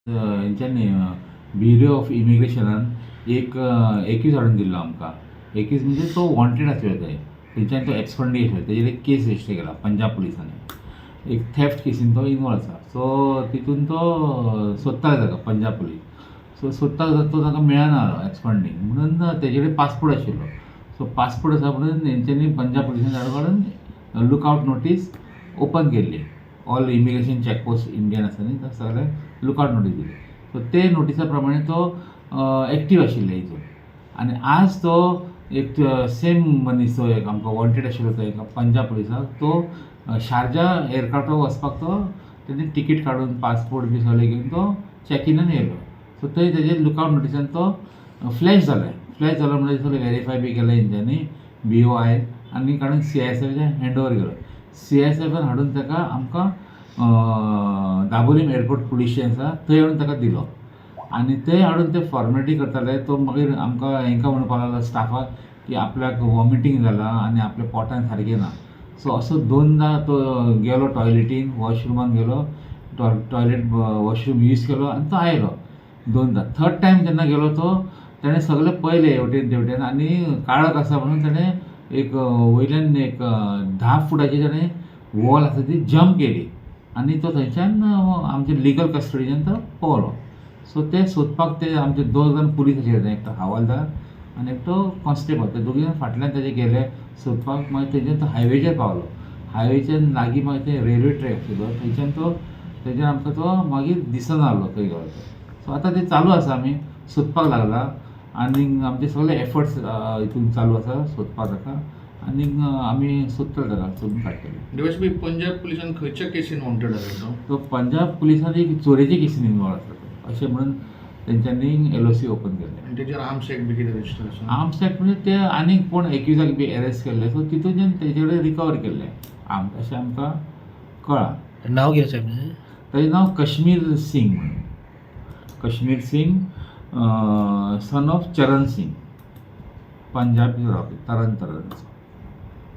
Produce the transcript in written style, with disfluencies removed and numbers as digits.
हेंच्यांनी bureau of इमिग्रेशनान एक एकीस हाडून दिल्लो आमकां. एकीस म्हणजे तो वॉन्टेड आसलो थंय. थंयच्यान तो एक्सपंडी आसलो. तेजेर एक केस रजिस्टर केला पंजाब पुलिसांनी. एक थेफ्ट केसीन तो इनवॉल्व आसा. सो तितून तो सोदतालो ताका पंजाब पुलीस. सो सोदता तो ताका मेळना एक्सपंडींग म्हणून तेजे कडेन पासपोर्ट आशिल्लो. सो पासपोर्ट आसा म्हणून हेंच्यांनी पंजाब पुलिसांनी ताका काडून लुकआवट नोटीस ओपन केल्ली. ऑल इमिग्रेशन चॅकपोस्ट इंडियन आसा न्ही सगळे लुकआवट नोटीस दिली. सो ते नोटिसा प्रमाणे तो एक्टीव आशिल्ले हितून. आनी आज तो एक सेम मनीस तो एक आमकां वॉन्टेड आशिल्लो तो एक पंजाब पुलिसाक तो शारजा एअरपोर्टार वचपाक तो तेणी तिकीट काडून पासपोर्ट बी सगळें घेवन तो चॅकिनान येयलो. सो थंय तेजे लुकआवट नोटिसान तो फ्लॅश जालो. फ्लॅश जालो म्हणजे सगळें व्हेरीफाय बी केलें हेंच्यांनी BOI आनी काडून CISFच्या हँड ओवर केलो. CISFन हाडून ताका आमकां दाबोलीम एअरपोर्ट पुलीस स्टेशन आसा थंय हाडून ताका दिलो. आनी थंय हाडून ते फॉर्मेलिटी करताले. तो मागीर आमकां हेंकां म्हणपाक लागलो स्टाफाक की आपल्याक वॉमिटींग जालां आनी आपल्या पोटान सारकें ना. सो असो 2दा तो गेलो टॉयलेटीन वॉशरुमान गेलो. टॉयलेट वॉशरूम यूज केलो आनी तो आयलो 2दा. थर्ड टायम जेन्ना गेलो तो ताणें सगळें पळयलें हेवटेन तेवटेन आनी काळोख आसा म्हणून ताणें एक वयल्यान एक 10 फुटाची ताणें वॉल आसा ती जंप केली आनी तो थंयच्यान आमच्या लिगल कस्टडीच्यान तो पावलो. सो ते सोदपाक ते आमचे 2 जाण पुलीस आशिल्ले. एकटो हवालदार आनी एकटो कॉन्स्टेबल. ते दोगी जाण फाटल्यान तेजे गेले सोदपाक. मागीर थंयच्यान तो हायवेचेर पावलो. हायवेच्यान लागीं मागीर ते रेल्वे ट्रॅक आशिल्लो थंयच्यान तो थंयच्यान आमकां तो मागीर दिसना जालो खंय गेलो तो. सो आतां ते चालू आसा आमी सोदपाक लागला आनी आमचे सगळे एफर्ट्स हितून चालू आसा सोदपाक ताका आनी आमी सोदतले ताका सोदून काडटले. दिवस भाई पंजाब पुलिसान खंयच्या केसीन वॉन्टेड आसा तो पंजाब पुलिसान एक चोरेचे केसीन इनवॉल्व आसलो तो. अशें म्हणून तेंच्यांनी LOC ओपन केल्लें. आनी तेजेर आर्म्स एक्ट बी कितें रजिस्टर आसा? आर्म्स एक्ट म्हणजे ते आनीक कोण एक्युजाक बी अरेस्ट केल्ले. सो तितून तेजे कडेन रिकवर केल्ले अशें आमकां कळ्ळां. नाव कितें साहेब? ताजें नांव कश्मीर सिंग म्हणून. कश्मीर सिंग सन ऑफ चरण सिंग. पंजाबी तरन